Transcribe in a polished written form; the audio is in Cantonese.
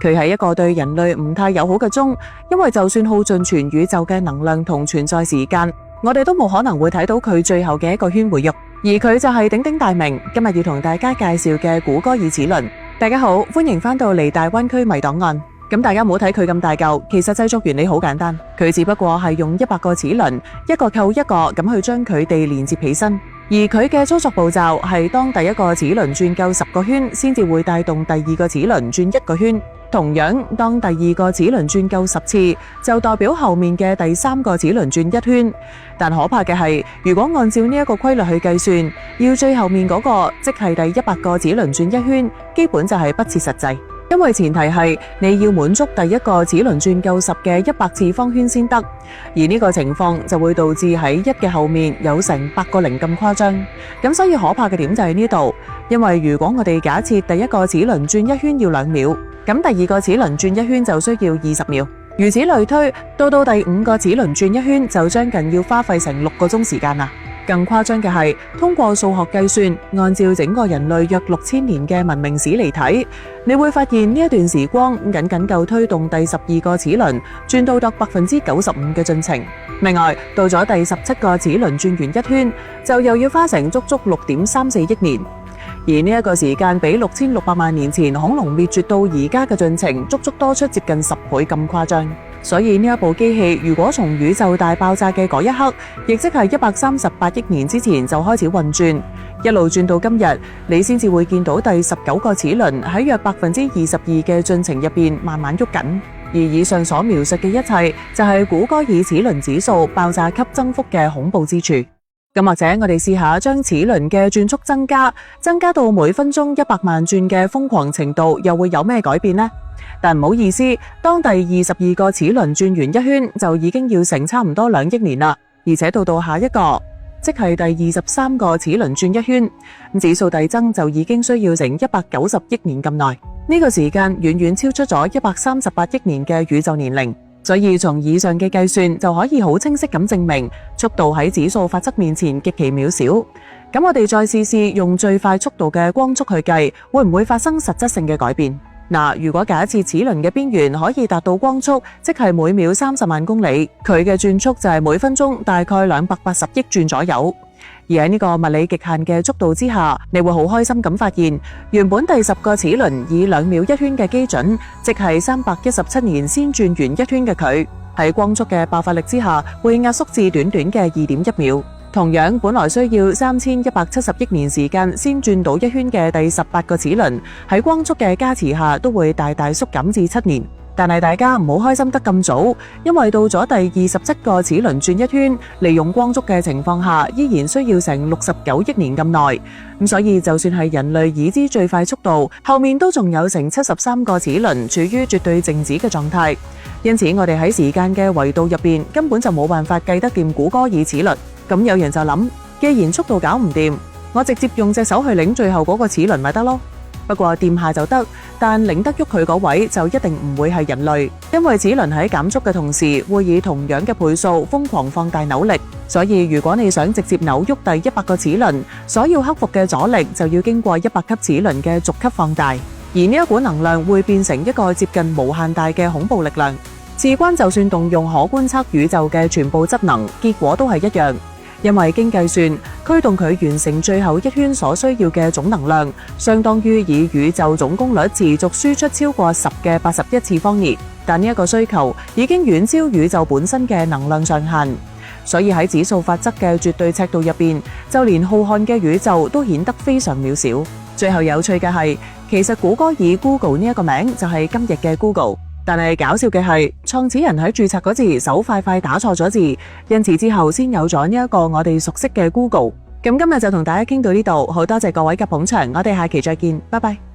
佢係一個對人類唔太友好嘅鐘，因為就算耗盡全宇宙嘅能量同存在時間，我哋都冇可能會睇到佢最後嘅一個圈回喐。而佢就係鼎鼎大名，今日要同大家介紹嘅古戈爾齒輪。大家好，歡迎返到嚟大灣區迷檔案。咁大家唔好睇佢咁大嚿，其實製作原理好簡單，佢只不過係用100個齒輪，一個扣一個咁去將佢哋連接起身。而佢嘅操作步驟係當第一個齒輪轉夠10個圈，先至會帶動第二個齒輪轉1個圈。同樣，當第二個齒輪轉夠10次，就代表後面嘅第3個齒輪轉1圈。但可怕嘅係，如果按照呢一個規律去計算，要最後面嗰個，即係第100個齒輪轉1圈，基本就係不切實際。因為前提係你要滿足第一個齒輪轉夠10嘅100次方圈先得，而呢個情況就會導致喺1嘅後面有成8個0咁誇張。咁所以可怕嘅點就係呢度，因為如果我哋假設第一個齒輪轉1圈要2秒，咁第二個齒輪轉1圈就需要20秒，如此類推，到第5個齒輪轉1圈就將近要花費成6個鐘時間啦。更誇張嘅係，通過數學計算，按照整個人類約6000年嘅文明史嚟睇，你會發現呢一段時光僅僅夠推動第12個齒輪轉到得95%嘅進程。另外，到咗第17個齒輪轉完1圈，就又要花成足足6.34億年。而呢一個時間比6600萬年前恐龍滅絕到而家嘅進程足足多出接近10倍咁誇張。所以呢一部機器如果從宇宙大爆炸嘅嗰一刻，亦即係138億年之前就開始運轉，一路轉到今日，你先至會見到第19個齒輪喺約22%嘅進程入邊慢慢喐緊。而以上所描述嘅一切，就係古戈爾齒輪指數爆炸級增幅嘅恐怖之處。咁或者我哋試下將齒輪嘅轉速增加到每分鐘100萬轉嘅瘋狂程度，又會有咩改變呢？但唔好意思，當第22個齒輪轉完1圈，就已經要成差唔多2億年啦，而且到下一個，即係第23個齒輪轉1圈，指數遞增就已經需要成190億年咁耐。呢個時間遠遠超出咗138億年嘅宇宙年齡。所以從以上嘅計算就可以好清晰咁證明，速度喺指數法則面前極其渺小。咁我哋再試試用最快速度嘅光速去計，會唔會發生實質性嘅改變？如果假設齒輪嘅邊緣可以達到光速，即係每秒30萬公里，佢嘅轉速就係每分鐘大概280億轉左右。而喺呢個物理極限嘅速度之下，你會好開心咁發現，原本第10個齒輪以2秒1圈嘅基準，即係317年先轉完1圈嘅佢，喺光速嘅爆發力之下，會壓縮至短短嘅2.1秒。同樣，本來需要3170億年時間先轉到1圈嘅第18個齒輪，喺光速嘅加持下，都會大大縮減至7年。但係大家唔好開心得咁早，因為到咗第27個齒輪轉1圈，利用光速嘅情況下，依然需要成69億年咁耐。咁所以就算係人類已知最快速度，後面都仲有成73個齒輪處於絕對靜止嘅狀態。因此我哋喺時間嘅維度入邊，根本就冇辦法計得掂古戈爾齒輪。咁有人就諗，既然速度搞唔掂，我直接用隻手去擰最後嗰個齒輪咪得咯。不過掂下就得，但擰得喐佢嗰位就一定唔會係人類，因為齒輪喺減速嘅同時，會以同樣嘅倍數瘋狂放大扭力。所以如果你想直接扭喐第100個齒輪，所要克服嘅阻力就要經過100級齒輪嘅逐級放大，而呢一股能量會變成一個接近無限大嘅恐怖力量。事關就算動用可觀測宇宙嘅全部質能，結果都係一樣。因為經計算，驅動佢完成最後1圈所需要嘅總能量，相當於以宇宙總功率持續輸出超過10嘅81次方熱。但呢一個需求已經遠超宇宙本身嘅能量上限，所以喺指數法則嘅絕對尺度入邊，就連浩瀚嘅宇宙都顯得非常渺小。最後有趣嘅係，其實古戈爾 Google 呢一個名就係今日嘅 Google。但係搞笑嘅係，創始人喺註冊嗰時手快打錯咗字，因此之後先有咗呢一個我哋熟悉嘅 Google。咁今日就同大家傾到呢度，好多謝各位嘅捧場，我哋下期再見，拜拜。